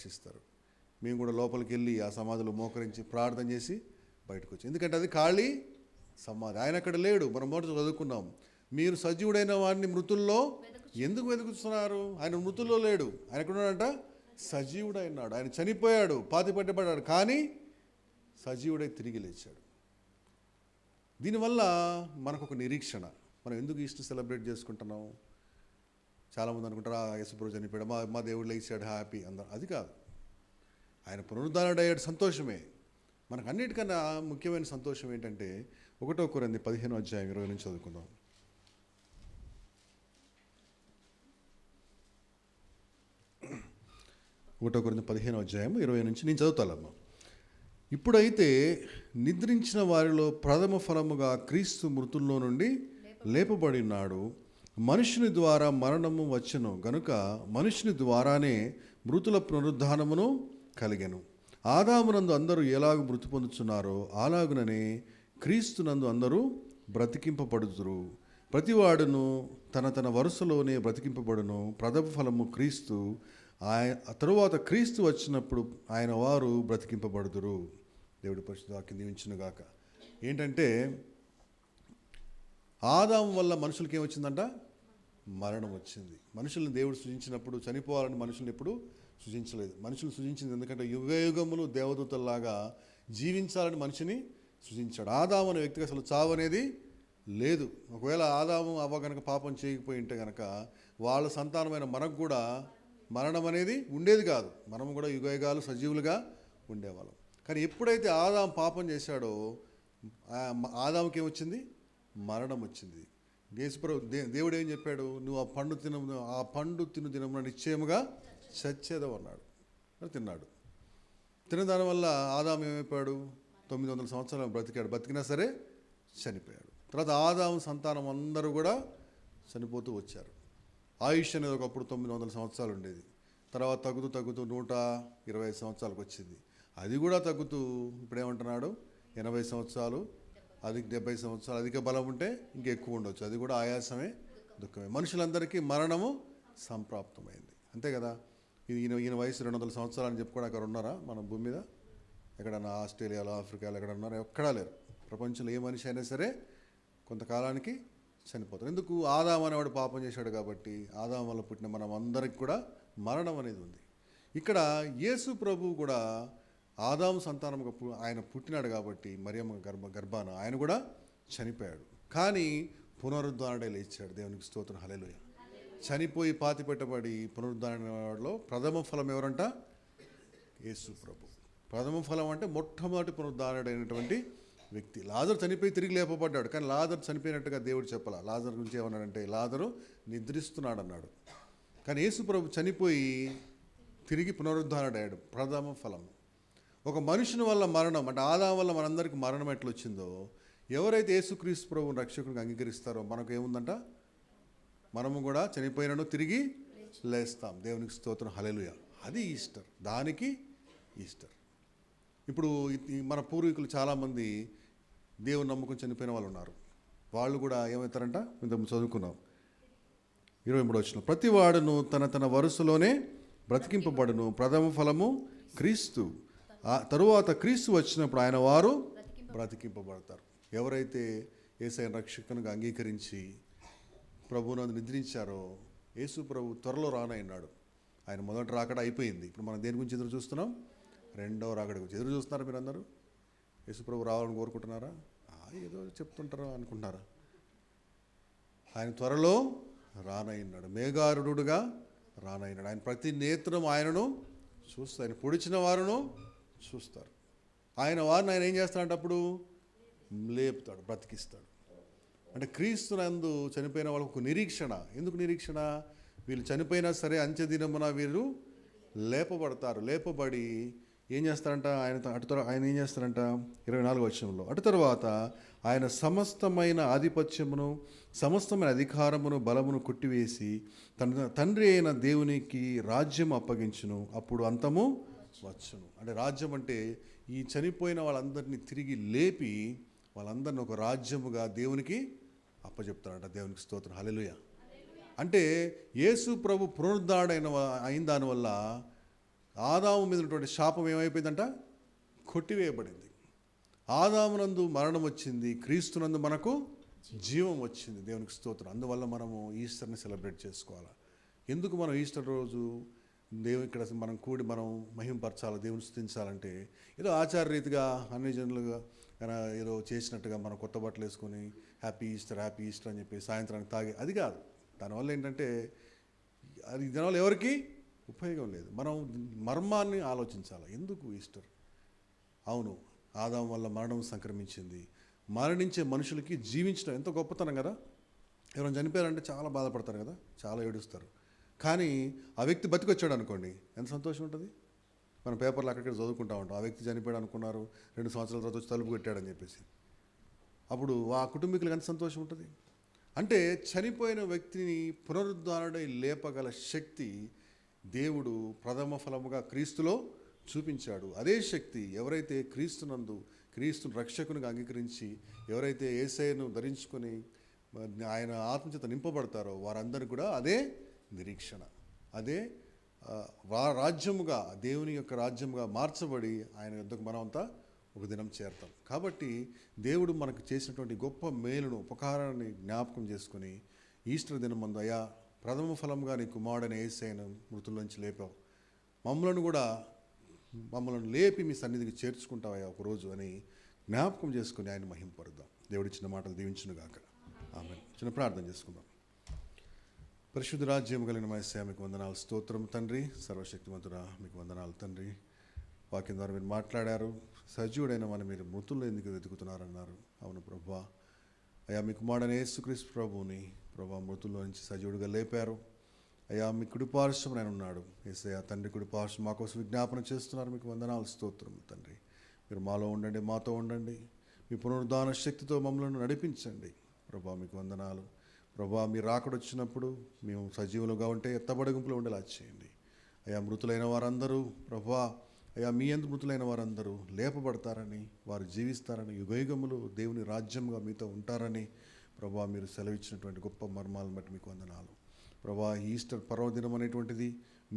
రక్షిస్తారు. మేము కూడా లోపలికి వెళ్ళి ఆ సమాధిలో మోకరించి ప్రార్థన చేసి బయటకు వచ్చి, ఎందుకంటే అది ఖాళీ సమాధి, ఆయన అక్కడ లేడు. మనం మొదట చదువుకున్నాం, మీరు సజీవుడైన వాడిని మృతుల్లో ఎందుకు వెతుకుతున్నారు? ఆయన మృతుల్లో లేడు, ఆయన ఎక్కడున్నాడంట? సజీవుడైనాడు. ఆయన చనిపోయాడు, పాతిపెట్టబడ్డాడు, కానీ సజీవుడై తిరిగి లేచాడు. దీనివల్ల మనకు ఒక నిరీక్షణ. మనం ఎందుకు ఈస్టర్ సెలబ్రేట్ చేసుకుంటున్నాం? చాలామంది అనుకుంటారు, యేసుప్రభు చనిపోయాడు, మా దేవుడు లేచాడు, హ్యాపీ అందరూ. అది కాదు, ఆయన పునరుద్ధానుడయ్యాడు, సంతోషమే. మనకు అన్నిటికన్నా ముఖ్యమైన సంతోషం ఏంటంటే 1 కొరింథీ 15:20 నుంచి చదువుకుందాం. 1 కొరింథీ 15:20 నుంచి నేను చదువుతానమ్మా. ఇప్పుడైతే నిద్రించిన వారిలో ప్రథమ ఫలముగా క్రీస్తు మృతుల్లో నుండి లేపబడి ఉన్నాడు. మనుషుని ద్వారా మరణము వచ్చెను గనుక మనుషుని ద్వారానే మృతుల పునరుద్ధానమును కలిగెను. ఆదామునందు అందరూ ఎలాగ మృతి పొందుతున్నారో అలాగుననే క్రీస్తునందు అందరూ బ్రతికింపబడుదురు. ప్రతివాడును తన వరుసలోనే బ్రతికింపబడును. ప్రథమ ఫలము క్రీస్తు, తరువాత క్రీస్తు వచ్చినప్పుడు ఆయన వారు బ్రతికింపబడుదురు. దేవుడి పరిశుద్ధ వాక్యం దీవించునుగాక. ఏంటంటే ఆదాము వల్ల మనుషులకి ఏమొచ్చిందంట? మరణం వచ్చింది. మనుషుల్ని దేవుడు సృజించినప్పుడు చనిపోవాలని మనుషుల్ని ఎప్పుడు సృజించలేదు. మనుషులు సృజించింది ఎందుకంటే యుగయుగములు దేవదూతల్లాగా జీవించాలని మనిషిని సృజించాడు. ఆదాము అనే వ్యక్తికి అసలు చావు అనేది లేదు. ఒకవేళ ఆదాము అవ్వ కనుక పాపం చేయకపోయి ఉంటే కనుక వాళ్ళ సంతానమైన మనకు కూడా మరణం అనేది ఉండేది కాదు. మనం కూడా యుగయుగాలు సజీవులుగా ఉండేవాళ్ళం. కానీ ఎప్పుడైతే ఆదాము పాపం చేశాడో ఆదాముకి ఏమొచ్చింది? మరణం వచ్చింది. దేవుడు ఏం చెప్పాడు? నువ్వు ఆ పండు తిను దినమున నిశ్చయముగా చచ్చేదో అన్నాడు. తిన్నాడు. తిన్న దానివల్ల ఆదాము ఏమైపోయాడు? 900 సంవత్సరాలు బ్రతికాడు. బ్రతికినా సరే చనిపోయాడు. తర్వాత ఆదాము సంతానం అందరూ కూడా చనిపోతూ వచ్చారు. ఆయుష్ అనేది ఒకప్పుడు 900 సంవత్సరాలు ఉండేది. తర్వాత తగ్గుతూ 125 సంవత్సరాలకు వచ్చింది. అది కూడా తగ్గుతూ ఇప్పుడు ఏమంటున్నాడు? 80 సంవత్సరాలు, అది 70 సంవత్సరాలు. అధిక బలం ఉంటే ఇంకెక్కువ ఉండొచ్చు. అది కూడా ఆయాసమే, దుఃఖమే. మనుషులందరికీ మరణము సంప్రాప్తమైంది. అంతే కదా. ఈయన వయసు 200 సంవత్సరాలు అని చెప్పుకోవడం అక్కడ ఉన్నారా మన భూమి మీద? ఎక్కడన్నా ఆస్ట్రేలియాలో, ఆఫ్రికాలో ఎక్కడ ఉన్నారా? ఎక్కడా లేరు. ప్రపంచంలో ఏ మనిషి అయినా సరే కొంతకాలానికి చనిపోతారు. ఎందుకు? ఆదాము అనేవాడు పాపం చేశాడు కాబట్టి. ఆదాము వల్ల పుట్టిన మనం అందరికి కూడా మరణం అనేది ఉంది. ఇక్కడ యేసు ప్రభువు కూడా ఆదాము సంతానముగా ఆయన పుట్టినాడు కాబట్టి మరియమ్మ గర్భాన ఆయన కూడా చనిపోయాడు. కానీ పునరుద్ధారణే లేచాడు. దేవునికి స్తోత్రం, హల్లెలూయా. చనిపోయి పాతిపెట్టబడి పునరుద్ధారణలో ప్రథమ ఫలం ఎవరంట? యేసు ప్రభు. ప్రథమ ఫలం అంటే మొట్టమొదటి పునరుద్ధారణైనటువంటి వ్యక్తి. లాజరు చనిపోయి తిరిగి లేపబడ్డాడు. కానీ లాజరు చనిపోయినట్టుగా దేవుడు చెప్పాల. లాజరు గురించి ఏమన్నాడంటే లాజరు నిద్రిస్తున్నాడు అన్నాడు. కానీ యేసు ప్రభు చనిపోయి తిరిగి పునరుద్ధారణయ్యాడు. ప్రథమ ఫలం. ఒక మనుషుని వల్ల మరణం అంటే ఆదాము వల్ల మనందరికీ మరణం ఎట్లా వచ్చిందో, ఎవరైతే యేసుక్రీస్తు ప్రభువుని రక్షకునికి అంగీకరిస్తారో మనకు ఏముందంట? మనము కూడా చనిపోయినను తిరిగి లేస్తాం. దేవునికి స్తోత్రం, హల్లెలూయా. అది ఈస్టర్. దానికి ఈస్టర్. ఇప్పుడు మన పూర్వీకులు చాలామంది దేవుని నమ్ముకుని చనిపోయిన వాళ్ళు ఉన్నారు. వాళ్ళు కూడా ఏమవుతారంట? ఇంత చదువుకున్నాం 23వ వచనం. ప్రతి వాడును తన వరుసలోనే బ్రతికింపబడును. ప్రథమ ఫలము క్రీస్తు, తరువాత క్రీస్తు వచ్చినప్పుడు ఆయన వారు బ్రతికింపబడతారు. ఎవరైతే యేసయ్యను రక్షకునిగా అంగీకరించి ప్రభువునందు నిద్రించారో, యేసు ప్రభు త్వరలో రానయ్యాడు. ఆయన మొదటి రాకడ అయిపోయింది. ఇప్పుడు మనం దేని గురించి ఎదురు చూస్తున్నాం? రెండవ రాకడ గురించి ఎదురు చూస్తున్నారా? మీరు అందరూ యేసు ప్రభు రావాలని కోరుకుంటున్నారా? ఏదో చెప్తుంటారా అనుకుంటున్నారా? ఆయన త్వరలో రానయ్యాడు. మేఘారుడుగా రానయ్యాడు. ఆయన ప్రతి నేత్రం ఆయనను చూస్తారు. ఆయన పొడిచిన వారును చూస్తారు. ఆయన వారిని ఆయన ఏం చేస్తాడంటే అప్పుడు లేపుతాడు, బ్రతికిస్తాడు. అంటే క్రీస్తునందు చనిపోయిన వాళ్ళకు ఒక నిరీక్షణ. ఎందుకు నిరీక్షణ? వీళ్ళు చనిపోయినా సరే అంత్యదినమున వీరు లేపబడతారు. లేపబడి ఏం చేస్తారంట? ఆయన ఏం చేస్తారంట? 24వ వచనంలో, అటు తర్వాత ఆయన సమస్తమైన ఆధిపత్యమును, సమస్తమైన అధికారమును, బలమును కొట్టివేసి తన తండ్రి అయిన దేవునికి రాజ్యం అప్పగించును. అప్పుడు అంతము వచ్చును. అంటే రాజ్యం అంటే ఈ చనిపోయిన వాళ్ళందరినీ తిరిగి లేపి వాళ్ళందరినీ ఒక రాజ్యముగా దేవునికి అప్పచెప్తారంట. దేవునికి స్తోత్రం, హల్లెలూయా. అంటే యేసు ప్రభు పునరుద్ధారణైన అయిన దానివల్ల ఆదాము మీద ఉన్నటువంటి శాపం ఏమైపోయిందంట? కొట్టివేయబడింది. ఆదామునందు మరణం వచ్చింది, క్రీస్తునందు మనకు జీవం వచ్చింది. దేవునికి స్తోత్రం. అందువల్ల మనము ఈస్టర్ని సెలబ్రేట్ చేసుకోవాలి. ఎందుకు మనం ఈస్టర్ రోజు ఇక్కడ మనం కూడి మనం మహింపరచాలి, దేవుని స్తుతించాలంటే ఏదో ఆచార రీతిగా అన్ని జనులుగా ఏదో చేసినట్టుగా మనం కొత్త బట్టలు వేసుకొని హ్యాపీ ఈస్టర్ అని చెప్పి సాయంత్రానికి తాగి, అది కాదు. దానివల్ల ఏంటంటే అది దానివల్ల ఎవరికి ఉపయోగం లేదు. మనం మర్మాన్ని ఆలోచించాలి. ఎందుకు ఈస్టర్? అవును, ఆదాము వల్ల మరణం సంక్రమించింది. మరణించే మనుషులకి జీవించడం ఎంత గొప్పతనం కదా. ఎవరైనా చనిపోయారంటే చాలా బాధపడతారు కదా, చాలా ఏడుస్తారు. కానీ ఆ వ్యక్తి బతికొచ్చాడు అనుకోండి, ఎంత సంతోషం ఉంటుంది. మనం పేపర్లు అక్కడిక్కడ చదువుకుంటూ ఉంటాం, ఆ వ్యక్తి చనిపోయాడు అనుకున్నారు, 2 సంవత్సరాల తర్వాత వచ్చి తలుపు పెట్టాడని చెప్పేసి. అప్పుడు ఆ కుటుంబీకులకు ఎంత సంతోషం ఉంటుంది. అంటే చనిపోయిన వ్యక్తిని పునరుద్ధరణై లేపగల శక్తి దేవుడు ప్రథమ ఫలముగా క్రీస్తులో చూపించాడు. అదే శక్తి ఎవరైతే క్రీస్తునందు క్రీస్తును రక్షకునిగా అంగీకరించి ఎవరైతే యేసయ్యను ధరించుకొని ఆయన ఆత్మచేత నింపబడతారో వారందరూ కూడా అదే నిరీక్షణ, అదే రాజ్యముగా, దేవుని యొక్క రాజ్యముగా మార్చబడి ఆయన యుద్ధకు మనమంతా ఒక దినం చేరతాం. కాబట్టి దేవుడు మనకు చేసినటువంటి గొప్ప మేలును, ఉపకారాన్ని జ్ఞాపకం చేసుకుని ఈస్టర్ దినం మందు, అయ్యా ప్రథమ ఫలంగా నీ కుమారుడైన యేసయ్యను మృతుల్లోంచి లేపావు, మమ్మల్ని లేపి మీ సన్నిధికి చేర్చుకుంటావయ్యా ఒకరోజు అని జ్ఞాపకం చేసుకుని ఆయన మహింపరుద్దాం. దేవుడిచ్చిన మాటలు దీవించునుగాక. ఆమేన్. చిన్న ప్రార్థన చేసుకుందాం. పరిశుద్ధ రాజ్యం కలిగిన మా యేసయ్యా మీకు వందనాలు, స్తోత్రం తండ్రి. సర్వశక్తిమంతుడా మీకు వందనాలు తండ్రి. వాక్యం ద్వారా మీరు మాట్లాడారు, సజీవుడైన మనం మీరు మృతుల్లో ఎందుకు వెతుకుతున్నారన్నారు. అవును ప్రభువా, అయ్యా మీ కుమారుడైన యేసుక్రీస్తు ప్రభువుని ప్రభా మృతుల్లో నుంచి సజీవుడిగా లేపారు. అయ్యా మీ కుడి పార్శ్వమున ఆయన ఉన్నాడు. యేసయ్యా తండ్రి కుడి పార్శ్వం మా కోసం విజ్ఞాపన చేస్తున్నారు. మీకు వందనాలు, స్తోత్రం తండ్రి. మీరు మాలో ఉండండి, మాతో ఉండండి. మీ పునరుద్ధాన శక్తితో మమ్మల్ని నడిపించండి ప్రభా. మీకు వందనాలు ప్రభా. మీరు రాకడొచ్చినప్పుడు మేము సజీవులుగా ఉంటే ఎత్తబడి గుంపులో ఉండేలా చేయండి. అయ్యా మృతులైన వారందరూ ప్రభా, అయ్యా మీ యందు మృతులైన వారందరూ లేపబడతారని, వారు జీవిస్తారని, యుగయుగములు దేవుని రాజ్యంగా మీతో ఉంటారని ప్రభా మీరు సెలవిచ్చినటువంటి గొప్ప మర్మాలను బట్టి మీకు వందనాలు ప్రభా. ఈస్టర్ పర్వదినం అనేటువంటిది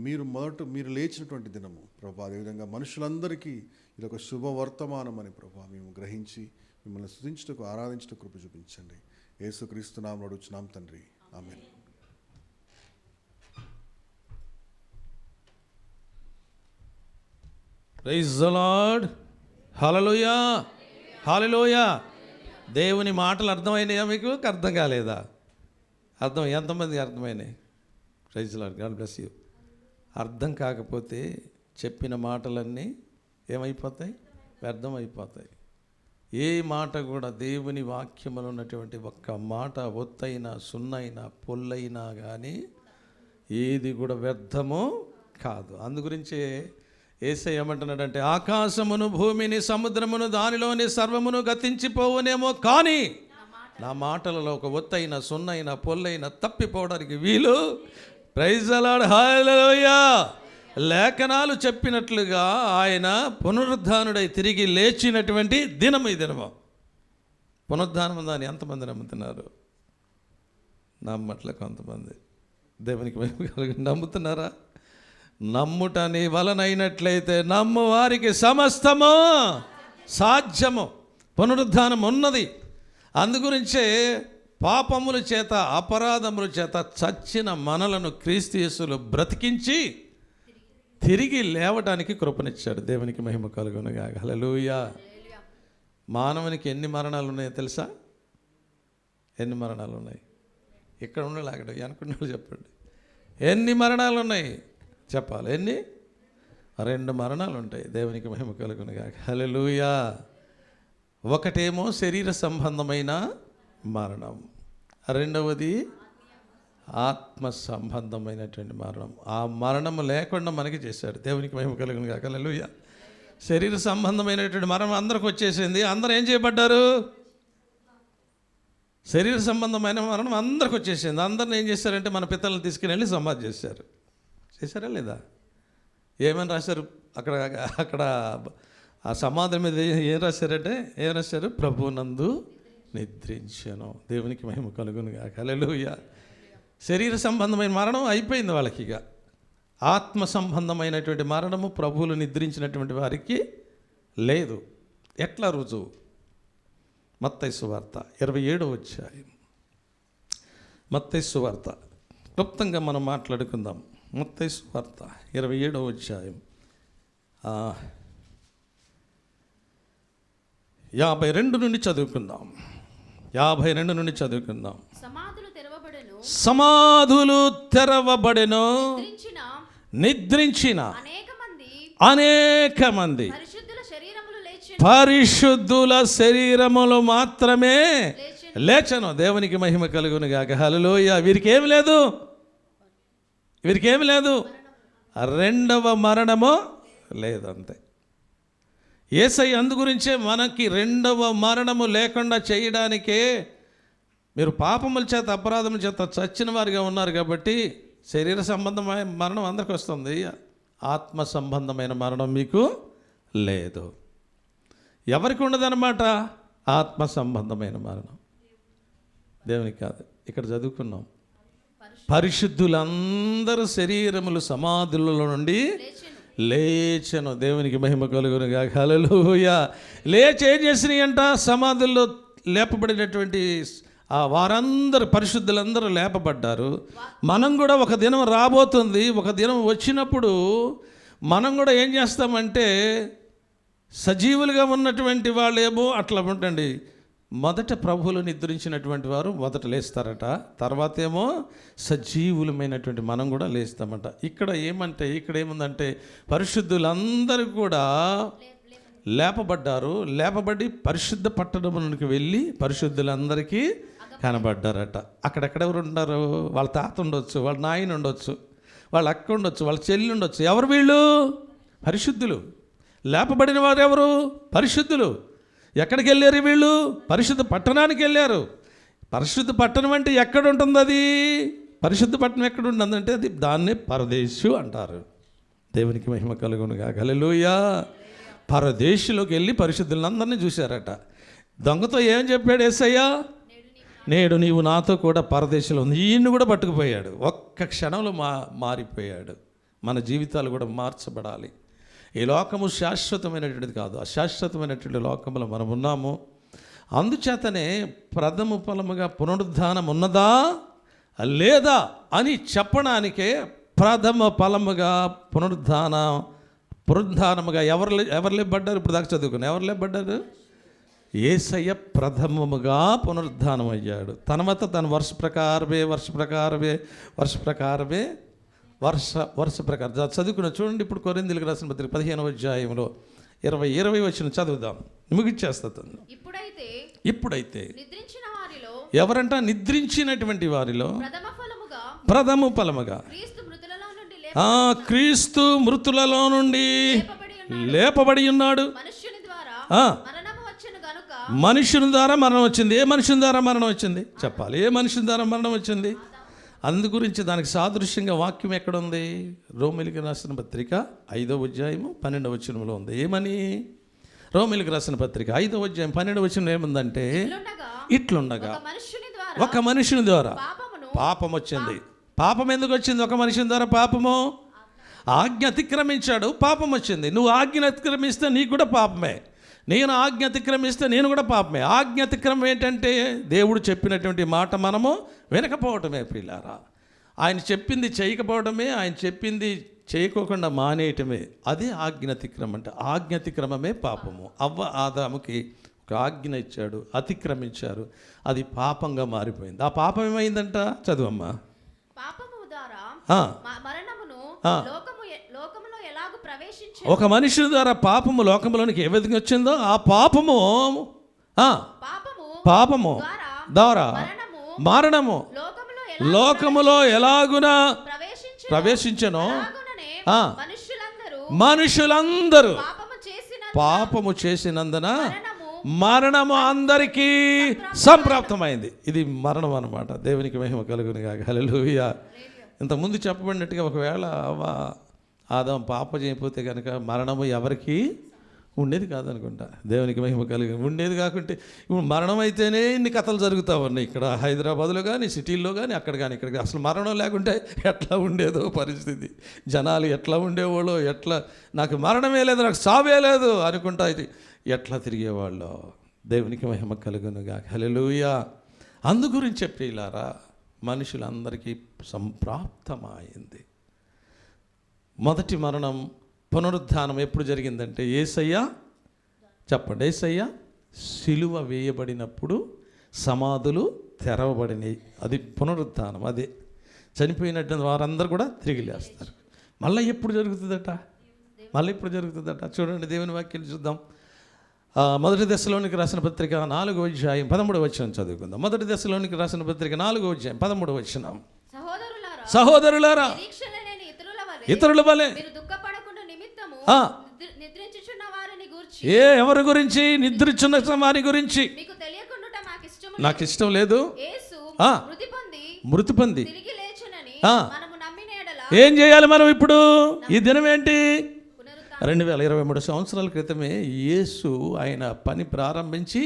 మీరు లేచినటువంటి దినము ప్రభా. అదేవిధంగా మనుషులందరికీ ఇది ఒక శుభవర్తమానం అని ప్రభా మేము గ్రహించి మిమ్మల్ని స్తుతించుటకు, ఆరాధించుటకు కృప చూపించండి. యేసుక్రీస్తు నామములో అడుగుచున్నాం తండ్రి, ఆమేన్. Praise the lord. హల్లెలూయా, హల్లెలూయా. దేవుని మాటలు అర్థమైనాయా? మీకు అర్థం కాలేదా? ఎంతమందికి అర్థమైనాయి? Praise the lord, God bless you. అర్థం కాకపోతే చెప్పిన మాటలన్నీ ఏమైపోతాయి? వ్యర్థం అయిపోతాయి. ఏ మాట కూడా దేవుని వాక్యములో ఉన్నటువంటి ఒక్క మాట ఒత్తైనా, సున్నైనా, పొల్లైనా కానీ ఏది కూడా వ్యర్థము కాదు. అందుగురించే యేసయ్య ఏమంటున్నాడంటే, ఆకాశమును, భూమిని, సముద్రమును, దానిలోని సర్వమును గతించిపోవునేమో, కానీ నా మాటలలో ఒక ఒత్తైన, సున్నైన, పొల్లైన తప్పిపోవడానికి వీలు. ప్రైజ్ ది లార్డ్, హల్లెలూయా. లేఖనాలు చెప్పినట్లుగా ఆయన పునరుద్ధానుడై తిరిగి లేచినటువంటి దినం ఈ దినము. పునరుద్ధానం ఉందని ఎంతమంది నమ్ముతున్నారు? నమ్మట్లే కొంతమంది. దేవునికి నమ్ముతున్నారా? నమ్ముట నీ వలనైనట్లయితే నమ్ము వారికి సమస్తము సాధ్యము. పునరుద్ధానం ఉన్నది. అందుగురించే పాపముల చేత, అపరాధముల చేత చచ్చిన మనలను క్రీస్తు యేసులో బ్రతికించి తిరిగి లేవడానికి కృపనిచ్చాడు. దేవునికి మహిమ కలుగునుగాక. హల్లెలూయా. మానవునికి ఎన్ని మరణాలు ఉన్నాయో తెలుసా? ఎన్ని మరణాలు ఉన్నాయి? ఇక్కడ ఉండాలి, అక్కడ అనుకున్నాడు చెప్పండి. ఎన్ని మరణాలు ఉన్నాయి చెప్పాలి. ఎన్ని? 2 మరణాలు ఉంటాయి. దేవునికి మహిమ కలుగునుగాక. హల్లెలూయా. ఒకటేమో శరీర సంబంధమైన మరణం, రెండవది ఆత్మ సంబంధమైనటువంటి మరణం. ఆ మరణము లేకుండా మనకి చేశాడు. దేవునికి మహిమ కలుగునుగాక. హల్లెలూయా. శరీర సంబంధమైనటువంటి మరణం అందరికి వచ్చేసింది. అందరూ ఏం చేయబడ్డారు? శరీర సంబంధమైన మరణం అందరికి వచ్చేసింది. అందరిని ఏం చేశారంటే మన పితలను తీసుకుని వెళ్ళి సమాధి చేశారు. చేశారా లేదా? ఏమని రాశారు అక్కడ ఆ సమాధి మీద? ఏం రాశారంటే, ఏం రాశారు? ప్రభునందు నిద్రించెను. దేవునికి మహిమ కలుగునుగాక. హల్లెలూయా. శరీర సంబంధమైన మరణం అయిపోయింది వాళ్ళకి. ఇక ఆత్మ సంబంధమైనటువంటి మరణము ప్రభువులు నిద్రించినటువంటి వారికి లేదు. ఎట్లా రుజువు? మత్తయి సువార్త 27వ అధ్యాయం. మత్తయి సువార్త క్లుప్తంగా మనం మాట్లాడుకుందాం. మత్తయి సువార్త 27వ అధ్యాయం 52 నుండి చదువుకుందాం. 52 నుండి చదువుకుందాం. సమాధులు తెరవబడెను, నిద్రించిన అనేక మంది పరిశుద్ధుల శరీరములు మాత్రమే లేచను. దేవునికి మహిమ కలుగును గాక. హల్లెలూయా. వీరికేమి లేదు, వీరికేమి లేదు, రెండవ మరణము లేదంతే. యేసయ్య అందుగురించే మనకి రెండవ మరణము లేకుండా చేయడానికే, మీరు పాపముల చేత అపరాధముల చేత చచ్చిన వారిగా ఉన్నారు కాబట్టి శరీర సంబంధమైన మరణం అందరికి వస్తుంది, ఆత్మ సంబంధమైన మరణం మీకు లేదు. ఎవరికి ఉండదన్నమాట ఆత్మ సంబంధమైన మరణం? దేవునికి కాదు. ఇక్కడ చదువుకున్నాం, పరిశుద్ధులందరూ శరీరములు సమాధులలో నుండి లేచెను. దేవునికి మహిమ కలుగును గాక. హల్లెలూయా. లేచి ఏం చేసినాయి అంట? సమాధుల్లో లేపబడినటువంటి వారందరూ పరిశుద్ధులందరూ లేపబడ్డారు. మనం కూడా ఒక దినం రాబోతుంది, ఒక దినం వచ్చినప్పుడు మనం కూడా ఏం చేస్తామంటే, సజీవులుగా ఉన్నటువంటి వాళ్ళు ఏమో అట్లా ఉంటండి, మొదట ప్రభువులు నిద్రించినటువంటి వారు మొదట లేస్తారట, తర్వాత ఏమో సజీవులమైనటువంటి మనం కూడా లేస్తామట. ఇక్కడ ఏమంటే, ఇక్కడ ఏముందంటే పరిశుద్ధులందరూ కూడా లేపబడ్డారు. లేపబడి పరిశుద్ధ పట్టణమునికి వెళ్ళి పరిశుద్ధులందరికీ కనబడ్డారట. అక్కడెక్కడ ఎవరు ఉన్నారు? వాళ్ళ తాత ఉండొచ్చు, వాళ్ళ నాయన ఉండొచ్చు, వాళ్ళ అక్క ఉండొచ్చు, వాళ్ళ చెల్లి ఉండొచ్చు. ఎవరు వీళ్ళు? పరిశుద్ధులు. లేపబడిన వారు ఎవరు? పరిశుద్ధులు. ఎక్కడికి వెళ్ళారు వీళ్ళు? పరిశుద్ధ పట్టణానికి వెళ్ళారు. పరిశుద్ధ పట్టణం అంటే ఎక్కడ ఉంటుంది? అది పరిశుద్ధ పట్టణం ఎక్కడ ఉంటుందంటే అది దాన్నే పరదేశు అంటారు. దేవునికి మహిమ కలుగును గాక. హల్లెలూయా. పరదేశులోకి వెళ్ళి పరిశుద్ధులందరినీ చూశారట. దొంగతో ఏం చెప్పాడు యేసయ్య? నేడు నీవు నాతో కూడా పరదేశంలో ఉంది. ఈయన్ని కూడా పట్టుకుపోయాడు. ఒక్క క్షణంలో మారిపోయాడు. మన జీవితాలు కూడా మార్చబడాలి. ఈ లోకము శాశ్వతమైనటువంటిది కాదు, అశాశ్వతమైనటువంటి లోకంలో మనం ఉన్నాము. అందుచేతనే ప్రథమ ఫలముగా పునరుద్ధానం ఉన్నదా లేదా అని చెప్పడానికే ప్రథమ ఫలముగా పునరుద్ధానముగా ఎవరు లేపబడ్డారు? ఇప్పుడు దాకా చదువుకుని ఎవరు లేపబడ్డారు? యేసయ్య ప్రథమముగా పునరుద్ధానం అయ్యాడు. తర్వాత తన వరుస ప్రకారం చదువుకున్న చూడండి. ఇప్పుడు కొరింథీయులకు రాసిన పత్రిక 15వ అధ్యాయంలో 20 వచ్చిన చదువుదాం, ముగిచ్చేస్తాను. ఇప్పుడైతే ఎవరంట? నిద్రించినటువంటి వారిలో ప్రథమ ఫలముగా క్రీస్తు మృతులలో నుండి లేపబడి ఉన్నాడు. మనుషుని ద్వారా మరణం వచ్చింది. ఏ మనుషుని ద్వారా మరణం వచ్చింది చెప్పాలి? ఏ మనుషుని ద్వారా మరణం వచ్చింది? అందు గురించి దానికి సాదృశ్యంగా వాక్యం ఎక్కడుంది? రోమీయులకు రాసిన పత్రిక 5వ అధ్యాయము 12వ వచనంలో ఉంది. ఏమని? రోమీయులకు రాసిన పత్రిక 5వ అధ్యాయం 12వ వచనం ఏముందంటే, ఇట్లుండగా ఒక మనుషుని ద్వారా పాపం వచ్చింది. పాపం ఎందుకు వచ్చింది? ఒక మనుషుని ద్వారా పాపము. ఆజ్ఞ అతిక్రమించాడు, పాపం వచ్చింది. నువ్వు ఆజ్ఞ అతిక్రమిస్తే నీకు కూడా పాపమే. నేను ఆజ్ఞ అతిక్రమిస్తే నేను కూడా పాపమే. ఆజ్ఞ అతిక్రమం ఏంటంటే దేవుడు చెప్పినటువంటి మాట మనము వినకపోవటమే పిల్లారా. ఆయన చెప్పింది చేయకపోవడమే, ఆయన చెప్పింది చేయకోకుండా మానేయటమే, అదే ఆజ్ఞ అతిక్రమం అంటే. ఆజ్ఞ అతిక్రమమే పాపము. అవ్వ ఆదాముకి ఒక ఆజ్ఞ ఇచ్చాడు, అతిక్రమించారు, అది పాపంగా మారిపోయింది. ఆ పాపం ఏమైందంట? చదువమ్మా. ఒక మనుషుని ద్వారా పాపము లోకంలోనికి ఏ విధంగా వచ్చిందో ఆ పాపము ద్వారా మరణము లోకములో ఎలాగునా ప్రవేశించెనో మనుషులందరూ పాపము చేసినందున మరణము అందరికీ సంప్రాప్తమైంది. ఇది మరణం అన్నమాట. దేవునికి మహిమ కలుగును గాక. హల్లెలూయా. ఇంతకుముందు చెప్పబడినట్టుగా ఒకవేళ ఆదాము పాపం చేయకపోతే కనుక మరణము ఎవరికి ఉండేది కాదనుకుంటా. దేవునికి మహిమ కలిగి ఉండేది కాకుంటే ఇప్పుడు మరణం అయితేనే ఇన్ని కథలు జరుగుతూ ఉన్నాయి ఇక్కడ హైదరాబాద్లో కానీ సిటీల్లో కానీ అక్కడ కానీ ఇక్కడ కానీ. అసలు మరణం లేకుంటే ఎట్లా ఉండేదో పరిస్థితి, జనాలు ఎట్లా ఉండేవాళ్ళో, ఎట్లా నాకు మరణమే లేదు నాకు సావే లేదు అనుకుంటా ఇది ఎట్లా తిరిగేవాళ్ళు. దేవునికి మహిమ కలుగునుగా. హల్లెలూయా. అందు గురించి చెప్పేలారా మనుషులందరికీ సంప్రాప్తమైంది. మొదటి మరణం పునరుద్ధానం ఎప్పుడు జరిగిందంటే యేసయ్య చెప్పండి, యేసయ్య సిలువ వేయబడినప్పుడు సమాధులు తెరవబడినాయి. అది పునరుద్ధానం. అదే చనిపోయినట్టు వారందరూ కూడా తిరిగి లేస్తారు. మళ్ళీ ఎప్పుడు జరుగుతుందట? మళ్ళీ ఎప్పుడు జరుగుతుందట? చూడండి, దేవుని వాక్యం చూద్దాం. మొదటి దశలోనికి రాసిన పత్రిక 4వ అధ్యాయం 13వ వచనం చదువుకుందాం. మొదటి దశలోనికి రాసిన పత్రిక 4వ అధ్యాయం 13వ వచనం. సహోదరులారా, ఇతరుల వలె ఎవరి గురించి? నిద్రించున్న వారి గురించి నాకు ఇష్టం లేదు. మృతి పొంది ఏం చేయాలి మనం ఇప్పుడు? ఈ దినం ఏంటి? 2023 సంవత్సరాల క్రితమే యేసు ఆయన పని ప్రారంభించి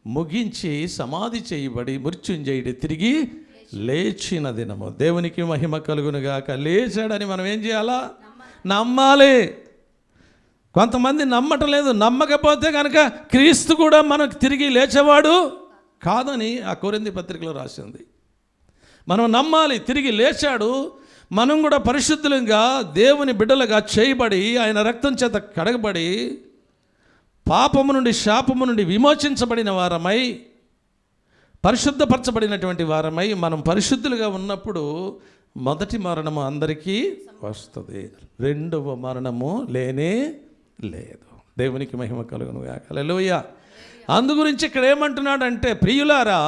ముగించి సమాధి చేయబడి మృత్యుంజయుడి తిరిగి లేచిన దినము. దేవునికి మహిమ కలుగునుగాక. లేచాడని మనం ఏం చేయాలా? నమ్మాలి. కొంతమంది నమ్మటం లేదు. నమ్మకపోతే కనుక క్రీస్తు కూడా మనకు తిరిగి లేచేవాడు కాదని ఆ కొరింథీ పత్రికలో రాసింది. మనం నమ్మాలి, తిరిగి లేచాడు. మనం కూడా పరిశుద్ధులంగా దేవుని బిడ్డలుగా చేయబడి ఆయన రక్తం చేత కడగబడి పాపము నుండి శాపము నుండి విమోచించబడిన వారమై పరిశుద్ధపరచబడినటువంటి వారమై మనం పరిశుద్ధులుగా ఉన్నప్పుడు మొదటి మరణము అందరికీ వస్తుంది, రెండవ మరణము లేనే లేదు. దేవునికి మహిమ కలుగును గాక. హల్లెలూయా. అందు గురించి ఇక్కడ ఏమంటున్నాడంటే, ప్రియులారా,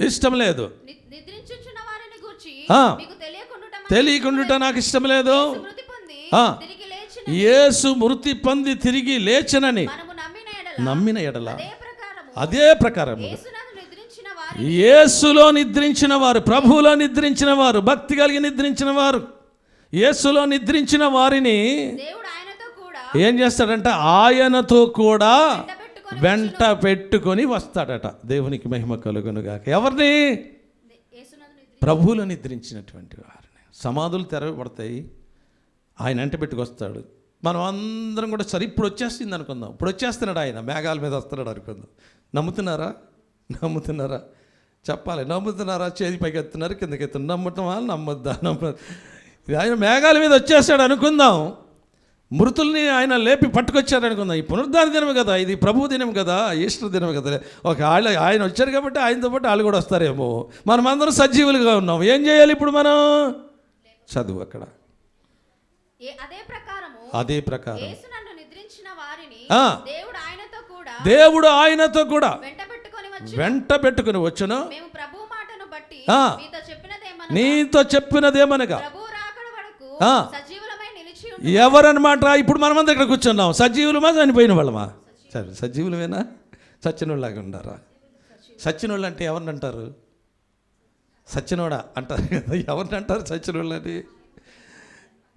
ఇష్టం లేదు, తెలియకుండా నాకు ఇష్టం లేదు. యేసు మృతి పొంది తిరిగి లేచనని నమ్మిన ఎడల అదే ప్రకారం యేసులో నిద్రించిన వారు, ప్రభువులో నిద్రించిన వారు, భక్తి కలిగి నిద్రించిన వారు, యేసులో నిద్రించిన వారిని ఏం చేస్తాడంట? ఆయనతో కూడా వెంట పెట్టుకొని వస్తాడట. దేవునికి మహిమ కలుగునుగాక. ఎవరిని? ప్రభువులో నిద్రించినటువంటి వారిని. సమాధులు తెరవబడతాయి, ఆయన వెంట పెట్టుకొస్తాడు. మనం అందరం కూడా సరే ఇప్పుడు వచ్చేస్తుంది అనుకుందాం. ఇప్పుడు వచ్చేస్తున్నాడు ఆయన, మేఘాల మీద వస్తున్నాడు అనుకుందాం. నమ్ముతున్నారా? చెప్పాలి. నమ్ముతున్నారా? చేతి పైకి ఎత్తున్నారు, కిందకి ఎత్తున్నారు. నమ్మటమా? నమ్మొద్దా? ఆయన మేఘాల మీద వచ్చేస్తాడు అనుకుందాం. మృతుల్ని ఆయన లేపి పట్టుకొచ్చారు అనుకుందాం. ఈ పునరుద్ధాన దినం కదా, ఇది ప్రభు దినం కదా, ఈస్టర్ దినం కదా. ఒక ఆయన వచ్చారు కాబట్టి ఆయనతో పాటు వాళ్ళు కూడా వస్తారేమో. మనమందరం సజీవులుగా ఉన్నాం. ఏం చేయాలి ఇప్పుడు మనం? చదువు అక్కడ. అదే ప్రకారం దేవుడు ఆయనతో కూడా వెంట పెట్టుకుని వచ్చును. నీతో చెప్పినదేమనగా ఎవరన్నమాట? ఇప్పుడు మనమంతా ఇక్కడ కూర్చున్నాం. సజీవులమా చనిపోయిన వాళ్ళమా? సజీవులమేనా? సచ్చినోళ్ళలాగా ఉండారా? సచ్చినోళ్ళు అంటే ఎవరిని అంటారు? సచ్చినోడా అంటారు కదా. ఎవరిని అంటారు సచ్చినోళ్ళని?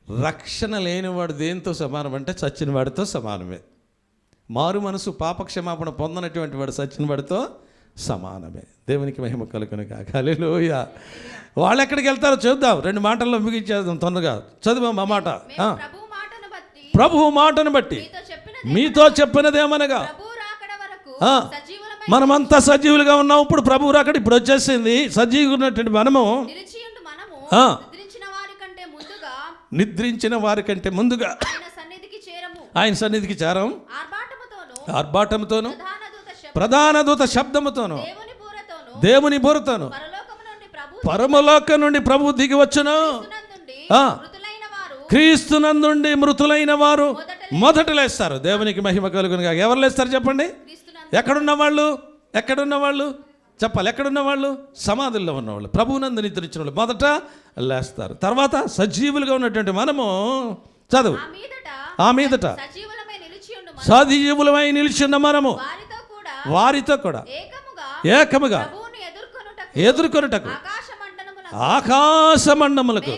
రక్షణ లేనివాడు దేంతో సమానం అంటే చచ్చిన వాడితో సమానమే. మారు మనసు పాపక్షమాపణ పొందనటువంటి వాడు చచ్చిన వాడితో సమానమే. దేవునికి మహిమ కలుగును గాక. హల్లెలూయా. వాళ్ళు ఎక్కడికి వెళ్తారో చూద్దాం. 2 మాటల్లో ముగించేద్దాం తొందరగా. చదువు మా మాట. ప్రభువు మాటను బట్టి మీతో చెప్పినదేమనగా మనమంతా సజీవులుగా ఉన్నాం. ఇప్పుడు ప్రభువు రాకడ ఇప్పుడు వచ్చేసింది. సజీవుగా ఉన్నటువంటి మనము నిద్రించిన వారి కంటే ముందుగా ఆయన సన్నిధికి చేరం. ఆర్భాటముతోను ప్రధాన దూత శబ్దముతోను దేవుని బూరతోను పరమలోకం నుండి ప్రభు దిగి వచ్చును. క్రీస్తునందుండి మృతులైన వారు మొదట లేస్తారు. దేవునికి మహిమ కలుగునుగా. ఎవరు లేస్తారు చెప్పండి? ఎక్కడున్న వాళ్ళు చెప్పాలి. ఎక్కడున్న వాళ్ళు? సమాధుల్లో ఉన్నవాళ్ళు, ప్రభువునందు నిద్రించిన వాళ్ళు మొదట లేస్తారు. తర్వాత సజీవులుగా ఉన్నటువంటి మనము చదువు. ఆ మీదట సజీవులమై నిలిచిన మనము వారితో కూడా ఏకముగా ఎదుర్కొనుటకు ఆకాశ మండములకు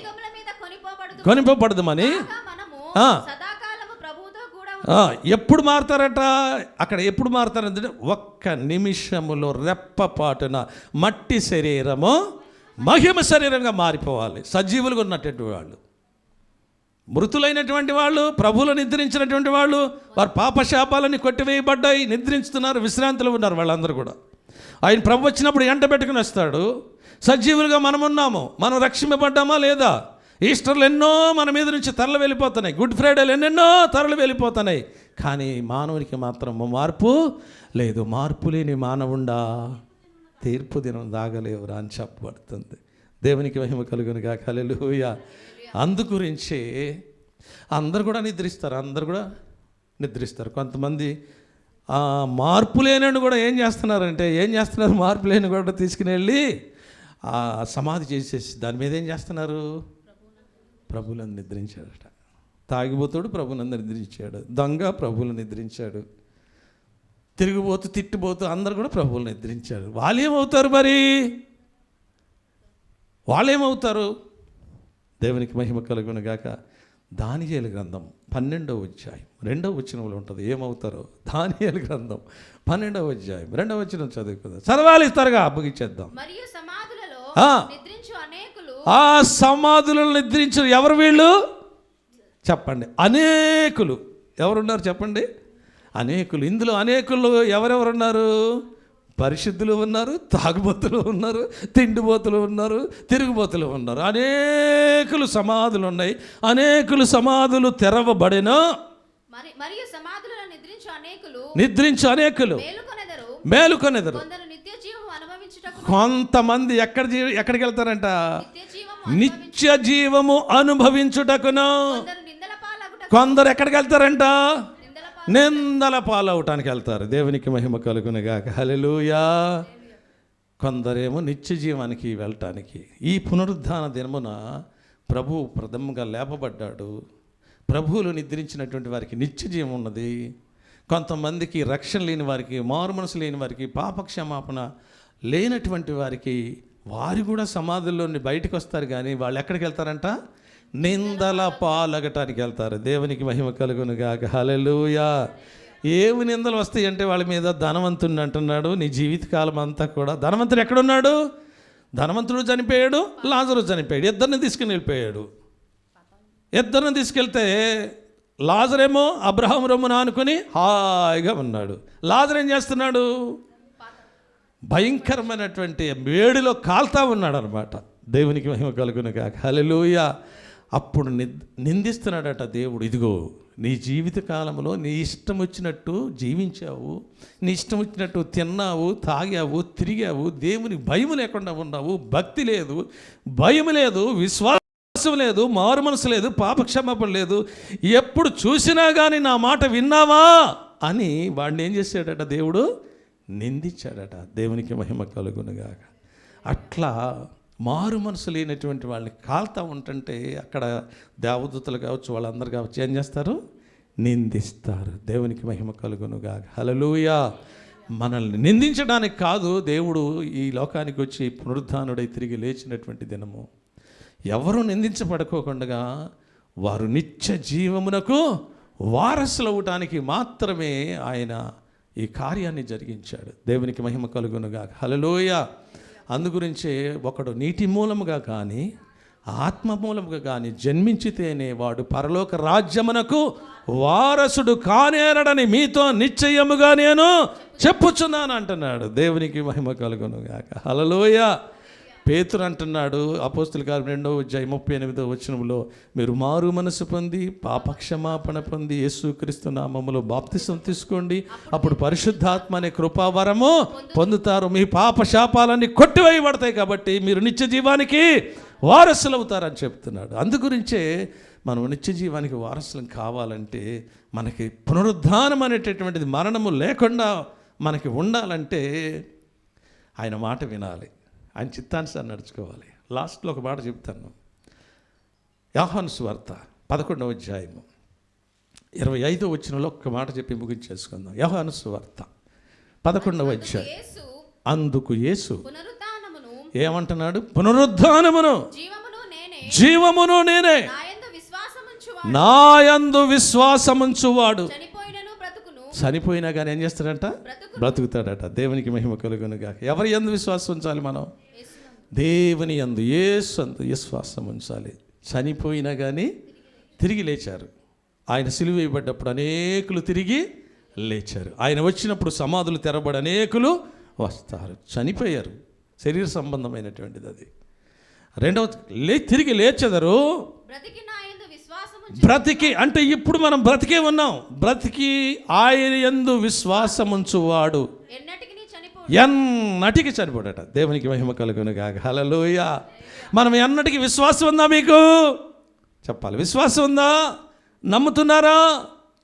కొనిపోబడదుమని మనము ఆ. సదాకాలము ప్రభువుతో కూడా ఎప్పుడు మారుతారట? అక్కడ ఎప్పుడు మారుతారంటే ఒక్క నిమిషములో రెప్పపాటున మట్టి శరీరము మహిమ శరీరంగా మారిపోవాలి. సజీవులుగా ఉన్నటువంటి వాళ్ళు, మృతులైనటువంటి వాళ్ళు, ప్రభువులు నిద్రించినటువంటి వాళ్ళు, వారి పాపశాపాలని కొట్టివేయబడ్డాయి, నిద్రించుతున్నారు, విశ్రాంతిలో ఉన్నారు. వాళ్ళందరూ కూడా ఆయన ప్రభు వచ్చినప్పుడు ఎంట పెట్టుకుని వస్తాడు. సజీవులుగా మనం ఉన్నాము. మనం రక్షింపబడ్డామా లేదా? ఈస్టర్లు ఎన్నో మన మీద నుంచి తరలి వెళ్ళిపోతున్నాయి, గుడ్ ఫ్రైడేలు ఎన్నెన్నో తరలి వెళ్ళిపోతున్నాయి. కానీ మానవునికి మాత్రం మార్పు లేదు. మార్పు లేని మానవుండా తీర్పు దినం దాగలేవురా అని చెప్పబడుతుంది. దేవునికి మహిమ కలుగును గాక. హల్లెలూయా. అందుగురించి అందరు కూడా నిద్రిస్తారు. కొంతమంది మార్పు లేని కూడా ఏం చేస్తున్నారు? మార్పు లేని కూడా తీసుకుని వెళ్ళి సమాధి చేసేసి దాని మీద ఏం చేస్తున్నారు? ప్రభువులను నిద్రించాడట. తాగిపోతాడు, ప్రభువులను నిద్రించాడు. దొంగ ప్రభువులను నిద్రించాడు. తిరిగిపోతూ తిట్టిపోతూ అందరు కూడా ప్రభువులను నిద్రించాడు. వాళ్ళేమవుతారు? దేవునికి మహిమ కలుగును గాక. దానియేలు గ్రంథం 12వ అధ్యాయం 2వ వచనంలో ఉంటుంది ఏమవుతారో. దానియేలు గ్రంథం 12వ అధ్యాయం 2వ వచనం చదువుకుందాం. చదవాలి, త్వరగా ముగించేద్దాం. మరియు సమాధులలో నిద్రించు అనేకులు, ఆ సమాధులను నిద్రించు ఎవరు? వీళ్ళు చెప్పండి. అనేకులు ఎవరున్నారు చెప్పండి? అనేకులు. ఇందులో అనేకులు ఎవరెవరున్నారు? పరిశుద్ధులు ఉన్నారు, తాగుబోతులు ఉన్నారు, తిండిబోతులు ఉన్నారు, తిరుగుబోతులు ఉన్నారు. అనేకులు సమాధులు ఉన్నాయి. అనేకులు సమాధులు తెరవబడిన మరియు సమాధులలో నిద్రించు అనేకులు మేలుకొనెదరు. కొంతమంది ఎక్కడికి వెళ్తారంట? నిత్య జీవము అనుభవించుటకును. కొందరు ఎక్కడికి వెళ్తారంట? నిందల పాలవటానికి వెళ్తారు. దేవునికి మహిమ కలుగునుగాక. హల్లెలూయా. కొందరేమో నిత్య జీవానికి వెళ్ళటానికి. ఈ పునరుద్ధాన దినమున ప్రభువు ప్రథమంగా లేపబడ్డాడు. ప్రభువులు నిద్రించినటువంటి వారికి నిత్య జీవం ఉన్నది. కొంతమందికి రక్షణ లేని వారికి, మారు మనసు లేని వారికి, పాపక్షమాపణ లేనటువంటి వారికి, వారు కూడా సమాధుల్లోని బయటకు వస్తారు. కానీ వాళ్ళు ఎక్కడికి వెళ్తారంట? నిందల పాలగటానికి వెళ్తారు. దేవునికి మహిమ కలుగునుగాక. హల్లెలూయా. ఏమి నిందలు వస్తాయి అంటే వాళ్ళ మీద ధనవంతుడిని అంటున్నాడు. నీ జీవితకాలం అంతా కూడా ధనవంతుడు ఎక్కడున్నాడు? ధనవంతుడు చనిపోయాడు, లాజరు చనిపోయాడు. ఇద్దరిని తీసుకుని వెళ్ళిపోయాడు. ఇద్దరిని తీసుకెళ్తే లాజరేమో అబ్రహాం రొమ్మున ఆనుకొని హాయిగా ఉన్నాడు. లాజరు ఏం చేస్తున్నాడు? భయంకరమైనటువంటి వేడిలో కాల్తా ఉన్నాడు అనమాట. దేవునికి మహిమ కలుగునుగాక. హల్లెలూయా. అప్పుడు నిందిస్తున్నాడట దేవుడు. ఇదిగో నీ జీవిత కాలంలో నీ ఇష్టం వచ్చినట్టు జీవించావు, నీ ఇష్టం వచ్చినట్టు తిన్నావు, తాగావు, తిరిగావు, దేవుని భయం లేకుండా ఉన్నావు. భక్తి లేదు, భయం లేదు, విశ్వాసం లేదు, మారు మనసు లేదు, పాపక్షమాపణ లేదు. ఎప్పుడు చూసినా కానీ నా మాట విన్నావా అని వాడిని ఏం చేశాడట? దేవుడు నిందించాడట. దేవునికి మహిమ కలుగునుగాక. అట్లా మారు మనసు లేనటువంటి వాళ్ళని కాల్తా ఉంటుంటే అక్కడ దేవదూతలు కావచ్చు, వాళ్ళందరూ కావచ్చు, ఏం చేస్తారు? నిందిస్తారు. దేవునికి మహిమ కలుగునుగాక. హల్లెలూయా. మనల్ని నిందించడానికి కాదు దేవుడు ఈ లోకానికి వచ్చి పునరుద్ధానుడై తిరిగి లేచినటువంటి దినము. ఎవరు నిందించబడుకోకుండా వారు నిత్య జీవమునకు వారసులు అవటానికి మాత్రమే ఆయన ఈ కార్యాన్ని జరిగించాడు. దేవునికి మహిమ కలుగునుగాక. హల్లెలూయా. అందుగురించే ఒకడు నీటి మూలముగా కానీ ఆత్మ మూలముగా కానీ జన్మించితేనే వాడు పరలోక రాజ్యమునకు వారసుడు కానేరడని మీతో నిశ్చయముగా నేను చెప్పుచున్నాను అంటున్నాడు. దేవునికి మహిమ కలుగునుగాక. హల్లెలూయా. పేతురు అంటున్నాడు అపోస్తుల కార్యం 2వ అధ్యాయం 38వ వచనంలో, మీరు మారు మనసు పొంది పాపక్షమాపణ పొంది యేసుక్రీస్తు నామములో బాప్తిసం తీసుకోండి, అప్పుడు పరిశుద్ధాత్మ అనే కృపావరము పొందుతారు. మీ పాప శాపాలన్నీ కొట్టివేయబడతాయి కాబట్టి మీరు నిత్య జీవానికి వారసులు అవుతారని చెప్తున్నాడు. అందుగురించే మనం నిత్య జీవానికి వారసులం కావాలంటే మనకి పునరుద్ధానం అనేటటువంటిది, మరణము లేకుండా మనకి ఉండాలంటే ఆయన మాట వినాలి, ఆయన చిత్తానుసారం నడుచుకోవాలి. లాస్ట్లో ఒక మాట చెప్తాను. యోహాను సువార్త 11వ అధ్యాయము 25వ వచనంలో ఒక్క మాట చెప్పి ముగించేసుకుందాం. యోహాను సువార్త 11వ అధ్యాయం. అందుకు యేసు ఏమంటున్నాడు? పునరుద్ధానమును జీవమును నేనే, విశ్వాసముంచువాడు నా యందు విశ్వాసముంచువాడు చనిపోయినను బ్రతుకును. చనిపోయినా కానీ ఏం చేస్తాడంట? బ్రతుకును. బ్రతుకుతాడట. దేవునికి మహిమ కలుగునుగా. ఎవరి యందు విశ్వాసం ఉంచాలి మనం? యేసునందు. దేవుని యందు, యేసు యందు విశ్వాసం ఉంచాలి. చనిపోయినా కానీ తిరిగి లేచారు. ఆయన సిలువ వేయబడ్డప్పుడు అనేకులు తిరిగి లేచారు. ఆయన వచ్చినప్పుడు సమాధులు తెరబడి అనేకులు వస్తారు. చనిపోయారు, శరీర సంబంధమైనటువంటిది అది. రెండవ తిరిగి లేచెదరు. బ్రతికి నా యందు విశ్వాసము బ్రతికి అంటే ఇప్పుడు మనం బ్రతికే ఉన్నాం. బ్రతికి ఆయన యందు విశ్వాసముంచువాడు ఎన్నటికి చనిపో ఎన్నటికి చనిపోడట. దేవునికి మహిమ కలుగునుగాక. హల్లెలూయా. మనం ఎన్నటికి విశ్వాసం ఉందా? మీకు చెప్పాలి. విశ్వాసం ఉందా? నమ్ముతున్నారా?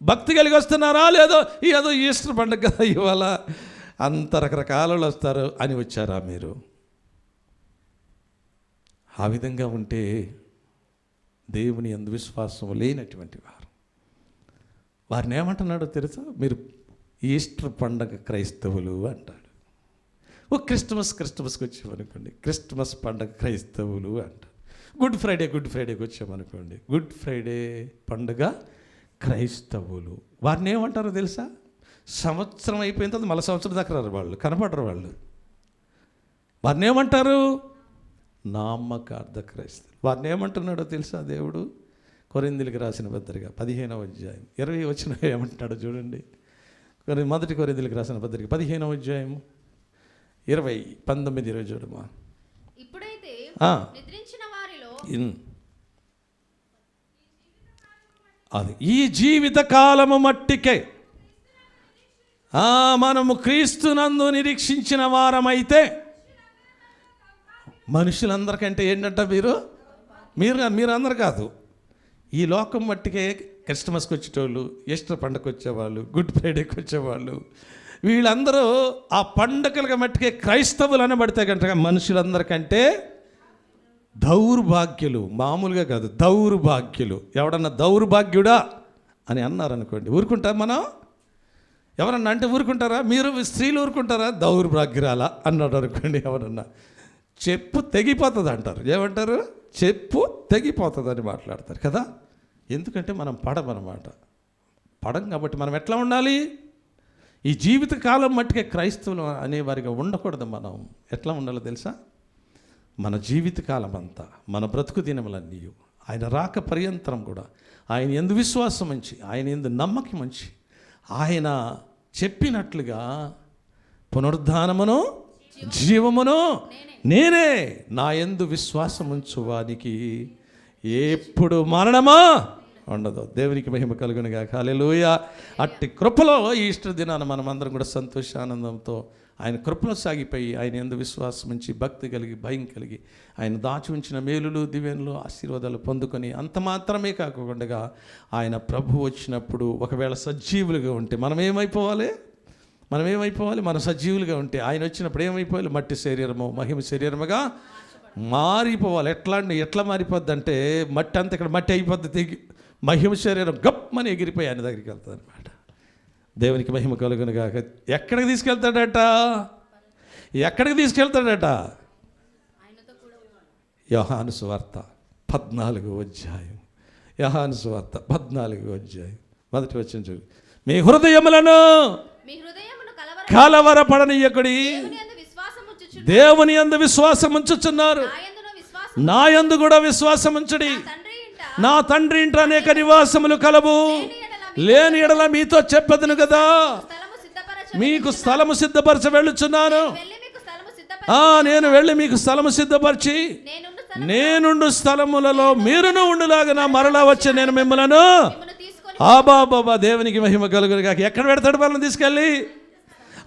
భక్తి కలిగి వస్తున్నారా? లేదో ఏదో ఈస్టర్ పండుగ కదా ఇవాళ అంత రకరకాల వస్తారు అని వచ్చారా మీరు? ఆ విధంగా ఉంటే దేవుని యందు విశ్వాసం లేనటువంటి వారిని ఏమంటున్నాడో తెలుసా? మీరు ఈస్టర్ పండగ క్రైస్తవులు అంటాడు. ఓ క్రిస్మస్కి వచ్చామనుకోండి, క్రిస్మస్ పండగ క్రైస్తవులు అంటాడు. గుడ్ ఫ్రైడేకి వచ్చామనుకోండి, గుడ్ ఫ్రైడే పండుగ క్రైస్తవులు. వారిని ఏమంటారో తెలుసా? సంవత్సరం అయిపోయిన తర్వాత మళ్ళీ సంవత్సరం దాకా రారు వాళ్ళు, కనపడరు వాళ్ళు. వారిని ఏమంటారు? నామకార్థ క్రైస్తవులు. వారిని ఏమంటున్నాడో తెలుసా దేవుడు? కొరింథీయులకు రాసిన పత్రిక 15వ అధ్యాయం 20 వచనం ఏమంటున్నాడో చూడండి. మొదటి కొరింథీయులకు రాసిన పత్రిక 15వ అధ్యాయం 20, 19, 20 చూడమా. ఇప్పుడైతే నిద్రించిన వారిలో అది ఈ జీవిత కాలము మట్టికే మనము క్రీస్తునందు నిరీక్షించిన వారమైతే, మనుషులందరికంటే ఏంటంట మీరు అందరు కాదు, ఈ లోకం మట్టికే క్రిస్మస్కి వచ్చేటోళ్ళు, ఈస్టర్ పండుగకి వచ్చేవాళ్ళు, గుడ్ ఫ్రైడేకి వచ్చేవాళ్ళు, వీళ్ళందరూ ఆ పండుగలకు మట్టికే క్రైస్తవులు అనబడితే కనుక మనుషులందరికంటే దౌర్భాగ్యులు. మామూలుగా కాదు, దౌర్భాగ్యులు. ఎవడన్నా దౌర్భాగ్యుడా అని అన్నారనుకోండి, ఊరుకుంటారా మనం? ఎవరన్నా అంటే ఊరుకుంటారా? మీరు స్త్రీలు ఊరుకుంటారా? దౌర్భాగ్యురాలా అన్నాడు అనుకోండి ఎవరన్నా, చెప్పు తెగిపోతుంది అంటారు. ఏమంటారు? చెప్పు తెగిపోతుంది అని మాట్లాడతారు కదా. ఎందుకంటే మనం పడమన్నమాట. పడం కాబట్టి మనం ఎట్లా ఉండాలి? ఈ జీవిత కాలం మట్టుకే క్రైస్తవులు అనేవారిగా ఉండకూడదు. మనం ఎట్లా ఉండాలో తెలుసా? మన జీవితకాలం అంతా, మన బ్రతుకు దినములన్నీ ఆయన రాక పర్యంతరం కూడా ఆయన యందు విశ్వాసం ఉంచి, ఆయన యందు నమ్మకం ఉంచి, ఆయన చెప్పినట్లుగా పునరుద్ధానమును జీవమును నేనే, నా యందు విశ్వాసం ఉంచు వానికి ఎప్పుడు మరణమా ఉండదు. దేవునికి మహిమ కలుగునుగాక. హల్లెలూయా. అట్టి కృపలో ఈస్టర్ దినాన మనం అందరం కూడా సంతోషానందంతో ఆయన కృపలో సాగిపోయి, ఆయన యందు విశ్వాసం ఉంచి, భక్తి కలిగి, భయం కలిగి, ఆయన దాచి ఉంచిన మేలులు, దివ్యనులు, ఆశీర్వాదాలు పొందుకొని, అంత మాత్రమే కాకుండా ఆయన ప్రభు వచ్చినప్పుడు ఒకవేళ సజీవులుగా ఉంటే మనం ఏమైపోవాలి? మనం సజీవులుగా ఉంటే ఆయన వచ్చినప్పుడు ఏమైపోవాలి? మట్టి శరీరము మహిమ శరీరముగా మారిపోవాలి. ఎట్లా మారిపోద్ది అంటే, మట్టి అంతా ఇక్కడ మట్టి అయిపోద్ది, తెగి మహిమ శరీరం గప్పమని ఎగిరిపోయి ఆయన దగ్గరికి వెళ్తుంది అనమాట. దేవునికి మహిమ కలుగునుగాక. ఎక్కడికి తీసుకెళ్తాడట? యోహాను సువార్త 14వ అధ్యాయం. యోహాను సువార్త 14వ అధ్యాయం మొదటి వచనం చూడు. మీ హృదయములను కలవరపడనీయకుడి, దేవుని యందు విశ్వాసం ఉంచుచున్నారు, నా యందు కూడా విశ్వాసం ఉంచుడి. నా తండ్రి ఇంట అనేక నివాసములు కలవు, లేని ఎడల మీతో చెప్పదును కదా, మీకు స్థలము సిద్ధపరచ వెళ్ళుచున్నాను. నేను వెళ్ళి మీకు స్థలము సిద్ధపరిచి నేనుండు స్థలములలో మీరును ఉండులాగా మరలా వచ్చే నేను మిమ్మలను బాబా. దేవునికి మహిమ కలుగునుగాక. ఎక్కడ పెడతాడు వాళ్ళని తీసుకెళ్ళి?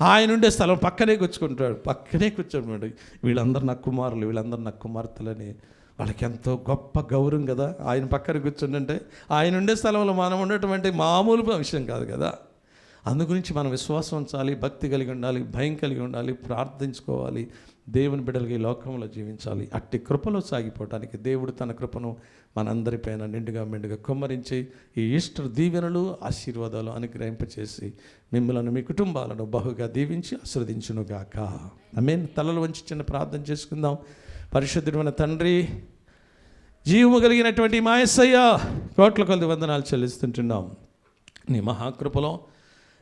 ఆయన ఉండే స్థలం పక్కనే కూర్చోండి. వీళ్ళందరూ నా కుమారులు, వీళ్ళందరూ నా కుమార్తెలని వాళ్ళకి ఎంతో గొప్ప గౌరవం కదా. ఆయన పక్కన కూర్చుంటే ఆయన ఉండే స్థలంలో మనం ఉండేటువంటి మామూలు విషయం కాదు కదా. అందుగురించి మనం విశ్వాసం ఉంచాలి, భక్తి కలిగి ఉండాలి, భయం కలిగి ఉండాలి, ప్రార్థించుకోవాలి, దేవుని బిడ్డలుగా ఈ లోకంలో జీవించాలి. అట్టి కృపలో సాగిపోవటానికి దేవుడు తన కృపను మనందరిపైన నిండుగా మెండుగా కుమ్మరించి ఈ ఈస్టర్ దీవెనలు, ఆశీర్వాదాలు అనుగ్రహింపచేసి మిమ్మల్ని, మీ కుటుంబాలను బహుగా దీవించి ఆశీర్వదించునుగాక. ఆమేన్. తలలు వంచి చిన్న ప్రార్థన చేసుకుందాం. పరిశుద్ధుడైన తండ్రి, జీవము కలిగినటువంటి మా యేసయ్య, కోట్ల కొద్ది వందనాలు చెల్లిస్తుంటున్నాం. నీ మహాకృపలో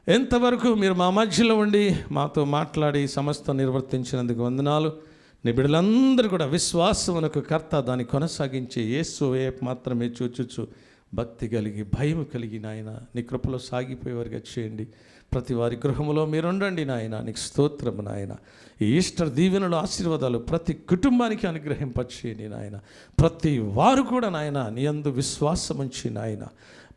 ఎంతవరకు మీరు మా మధ్యలో ఉండి మాతో మాట్లాడి సమస్త నిర్వర్తించినందుకు వందనాలు. నీ బిడ్డలందరూ కూడా విశ్వాసమునకు కర్త, దాన్ని కొనసాగించి యేసు వైపు మాత్రమే చూచుచు భక్తి కలిగి భయం కలిగి నాయన నీ కృపలో సాగిపోయేవారుగా చేయండి. ప్రతి వారి గృహంలో మీరుండండి నాయన. నీకు స్తోత్రము నాయన. ఈ ఈస్టర్ దీవెనలు ఆశీర్వాదాలు ప్రతి కుటుంబానికి అనుగ్రహింపచేయండి నాయన. ప్రతి వారు కూడా నాయన నీ యందు విశ్వాసం ఉంచి నాయన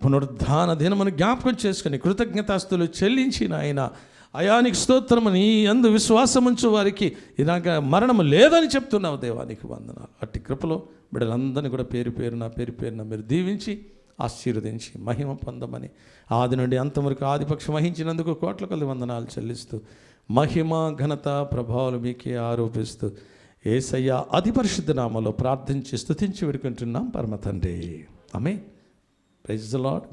పునరుద్ధాన దినమును జ్ఞాపకం చేసుకుని కృతజ్ఞతాస్తులు చెల్లించి నాయన అయానికి స్తోత్రము. నీ యందు విశ్వాసం ఉంచు వారికి ఇలాగ మరణము లేదని చెప్తున్నావు దేవా, నీకు వందనాలు. అట్టి కృపలో బిడ్డలందరినీ కూడా పేరు పేరున మీరు దీవించి ఆశీర్వదించి మహిమ పొందమని ఆది నుండి అంతవరకు ఆదిపక్షం వహించినందుకు కోట్ల కొద్ది వందనాలు చెల్లిస్తూ మహిమ ఘనత ప్రభావాలు మీకే ఆరోపిస్తూ యేసయ్య అతి పరిశుద్ధ నామములో ప్రార్థించి స్తుతించి వేడుకుంటున్నాం పరమ తండ్రి. ఆమేన్. Praise the lord.